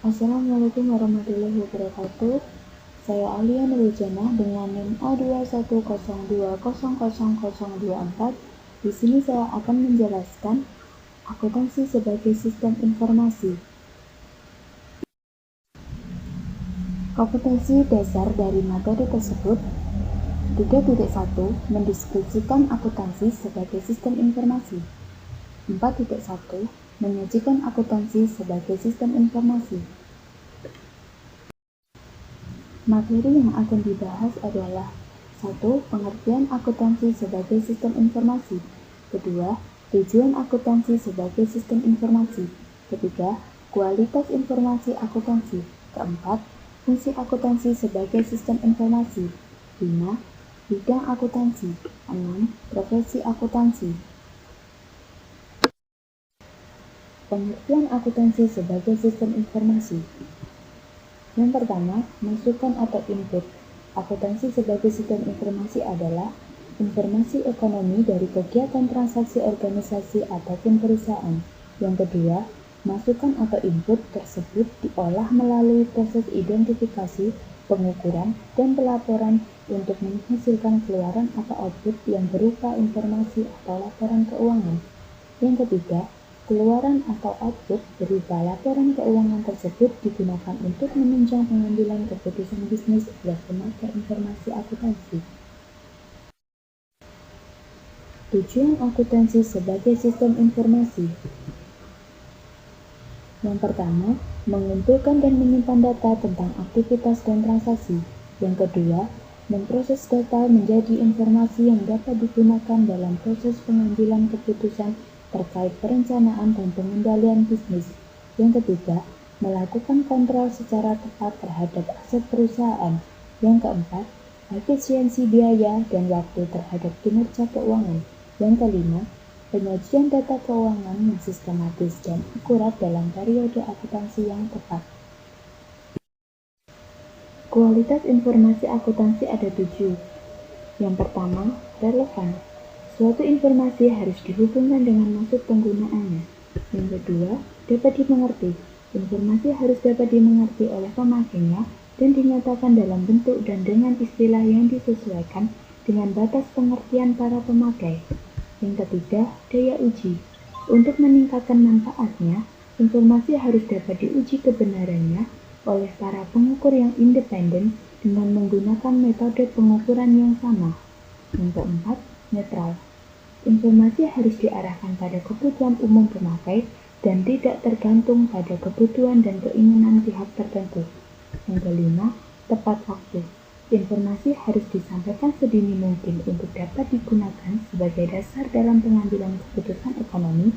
Assalamualaikum warahmatullahi wabarakatuh. Saya Alia Nurujana dengan NIM A210200024. Di sini saya akan menjelaskan akuntansi sebagai sistem informasi. Kompetensi dasar dari materi tersebut 3.1 mendeskripsikan akuntansi sebagai sistem informasi. 4.1 menyajikan akuntansi sebagai sistem informasi. Materi yang akan dibahas adalah 1. Pengertian akuntansi sebagai sistem informasi. Kedua, tujuan akuntansi sebagai sistem informasi. Ketiga, kualitas informasi akuntansi. Keempat, fungsi akuntansi sebagai sistem informasi. 5. Bidang akuntansi. 6. Profesi akuntansi. Pengertian akuntansi sebagai sistem informasi. Yang pertama, masukan atau input. Akuntansi sebagai sistem informasi adalah informasi ekonomi dari kegiatan transaksi organisasi ataupun perusahaan. Yang kedua, masukan atau input tersebut diolah melalui proses identifikasi, pengukuran, dan pelaporan untuk menghasilkan keluaran atau output yang berupa informasi atau laporan keuangan. Yang ketiga, keluaran atau output berupa laporan keuangan tersebut digunakan untuk menunjang pengambilan keputusan bisnis oleh pemakai informasi akuntansi. Tujuan akuntansi sebagai sistem informasi. Yang pertama, mengumpulkan dan menyimpan data tentang aktivitas dan transaksi. Yang kedua, memproses data menjadi informasi yang dapat digunakan dalam proses pengambilan keputusan terkait perencanaan dan pengendalian bisnis. Yang ketiga, melakukan kontrol secara tepat terhadap aset perusahaan. Yang keempat, efisiensi biaya dan waktu terhadap kinerja keuangan. Yang kelima, penyajian data keuangan yang sistematis dan akurat dalam periode akuntansi yang tepat. Kualitas informasi akuntansi ada 7. Yang pertama, relevan. Suatu informasi harus dihubungkan dengan maksud penggunaannya. Yang kedua, dapat dimengerti. Informasi harus dapat dimengerti oleh pemakainya dan dinyatakan dalam bentuk dan dengan istilah yang disesuaikan dengan batas pengertian para pemakai. Yang ketiga, daya uji. Untuk meningkatkan manfaatnya, informasi harus dapat diuji kebenarannya oleh para pengukur yang independen dengan menggunakan metode pengukuran yang sama. Yang keempat, netral. Informasi harus diarahkan pada kebutuhan umum pemakai dan tidak tergantung pada kebutuhan dan keinginan pihak tertentu. Yang kelima, tepat waktu. Informasi harus disampaikan sedini mungkin untuk dapat digunakan sebagai dasar dalam pengambilan keputusan ekonomi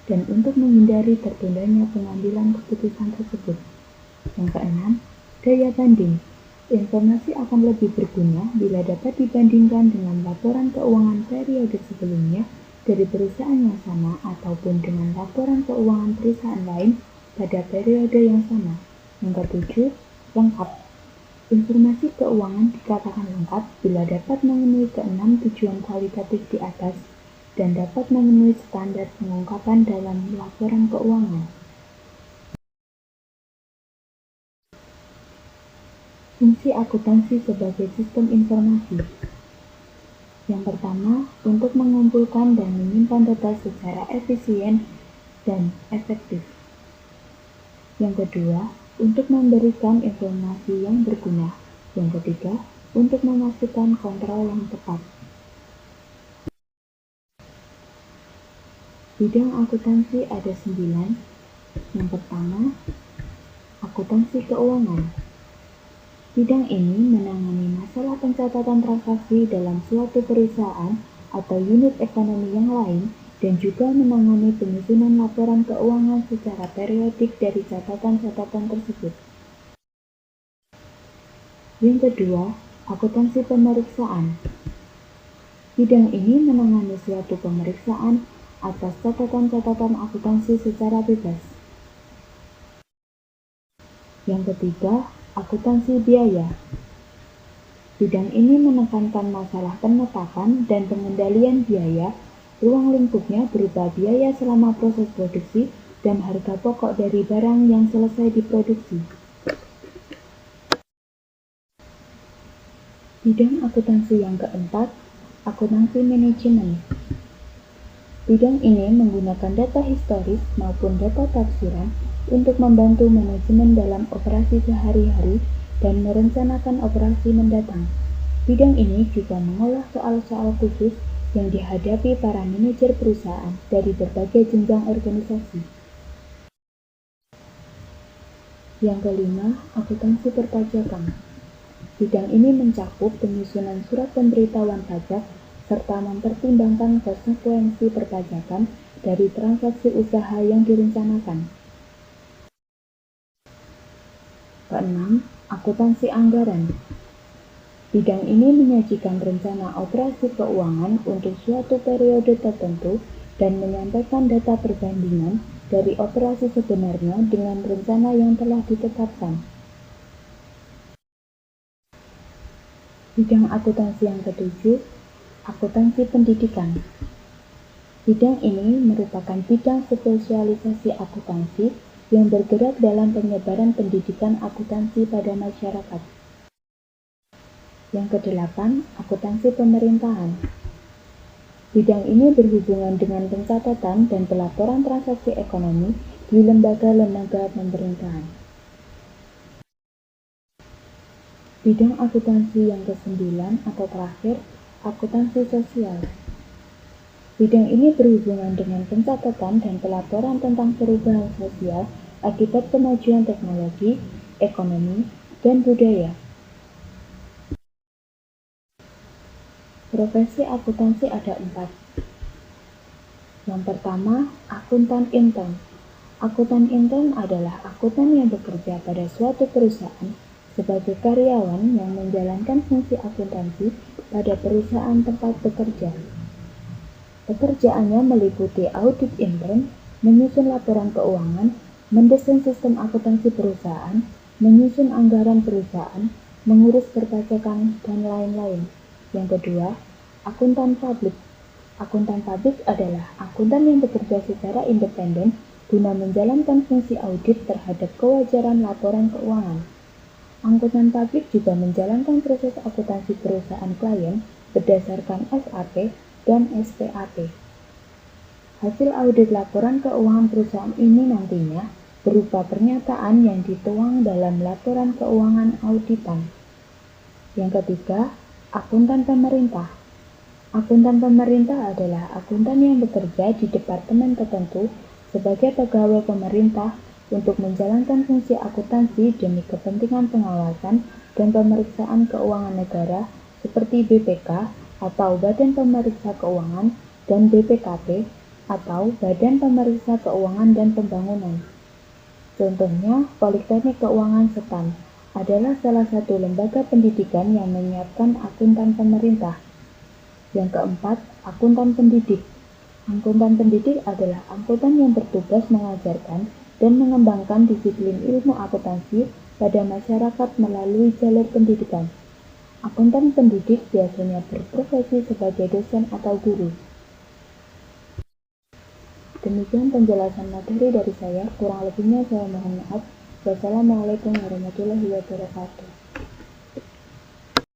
dan untuk menghindari tertundanya pengambilan keputusan tersebut. Yang keenam, daya banding. Informasi akan lebih berguna bila dapat dibandingkan dengan laporan keuangan periode sebelumnya dari perusahaan yang sama ataupun dengan laporan keuangan perusahaan lain pada periode yang sama. Yang ketujuh, lengkap. Informasi keuangan dikatakan lengkap bila dapat memenuhi keenam tujuan kualitatif di atas dan dapat memenuhi standar pengungkapan dalam laporan keuangan. Fungsi akuntansi sebagai sistem informasi. Yang pertama, untuk mengumpulkan dan menyimpan data secara efisien dan efektif. Yang kedua, untuk memberikan informasi yang berguna. Yang ketiga, untuk memastikan kontrol yang tepat. Bidang akuntansi ada 9. Yang pertama, akuntansi keuangan. Bidang ini menangani masalah pencatatan transaksi dalam suatu perusahaan atau unit ekonomi yang lain dan juga menangani penyusunan laporan keuangan secara periodik dari catatan-catatan tersebut. Yang kedua, akuntansi pemeriksaan. Bidang ini menangani suatu pemeriksaan atas catatan-catatan akuntansi secara bebas. Yang ketiga, akuntansi biaya. Bidang ini menekankan masalah penetapan dan pengendalian biaya, ruang lingkupnya berupa biaya selama proses produksi, dan harga pokok dari barang yang selesai diproduksi. Bidang akuntansi yang keempat, akuntansi manajemen. Bidang ini menggunakan data historis maupun data tafsiran untuk membantu manajemen dalam operasi sehari-hari dan merencanakan operasi mendatang. Bidang ini juga mengolah soal-soal khusus yang dihadapi para manajer perusahaan dari berbagai jenjang organisasi. Yang kelima, akuntansi perpajakan. Bidang ini mencakup penyusunan surat pemberitahuan pajak serta mempertimbangkan konsekuensi perpajakan dari transaksi usaha yang direncanakan. Keenam, akuntansi anggaran. Bidang ini menyajikan rencana operasi keuangan untuk suatu periode tertentu dan menyampaikan data perbandingan dari operasi sebenarnya dengan rencana yang telah ditetapkan. Bidang akuntansi yang ketujuh, akuntansi pendidikan. Bidang ini merupakan bidang spesialisasi akuntansi yang bergerak dalam penyebaran pendidikan akuntansi pada masyarakat. Yang kedelapan, akuntansi pemerintahan. Bidang ini berhubungan dengan pencatatan dan pelaporan transaksi ekonomi di lembaga-lembaga pemerintahan. Bidang akuntansi yang kesembilan atau terakhir, akuntansi sosial. Bidang ini berhubungan dengan pencatatan dan pelaporan tentang perubahan sosial akibat kemajuan teknologi, ekonomi, dan budaya. Profesi akuntansi ada 4. Yang pertama, akuntan intern. Akuntan intern adalah akuntan yang bekerja pada suatu perusahaan sebagai karyawan yang menjalankan fungsi akuntansi pada perusahaan tempat bekerja. Pekerjaannya meliputi audit intern, menyusun laporan keuangan, mendesain sistem akuntansi perusahaan, menyusun anggaran perusahaan, mengurus perpajakan, dan lain-lain. Yang kedua, akuntan publik. Akuntan publik adalah akuntan yang bekerja secara independen guna menjalankan fungsi audit terhadap kewajaran laporan keuangan. Akuntan publik juga menjalankan proses akuntansi perusahaan klien berdasarkan SAP dan SPAP. Hasil audit laporan keuangan perusahaan ini nantinya berupa pernyataan yang dituang dalam laporan keuangan auditan. Yang ketiga, akuntan pemerintah. Akuntan pemerintah adalah akuntan yang bekerja di departemen tertentu sebagai pegawai pemerintah untuk menjalankan fungsi akuntansi demi kepentingan pengawasan dan pemeriksaan keuangan negara seperti BPK atau Badan Pemeriksa Keuangan dan BPKP atau Badan Pemeriksa Keuangan dan Pembangunan. Contohnya, Politeknik Keuangan Setan adalah salah satu lembaga pendidikan yang menyiapkan akuntan pemerintah. Yang keempat, akuntan pendidik. Akuntan pendidik adalah akuntan yang bertugas mengajarkan dan mengembangkan disiplin ilmu akuntansi pada masyarakat melalui jalur pendidikan. Akuntan pendidik biasanya berprofesi sebagai dosen atau guru. Demikian penjelasan materi dari saya, kurang lebihnya saya mohon maaf. Wassalamualaikum warahmatullahi wabarakatuh.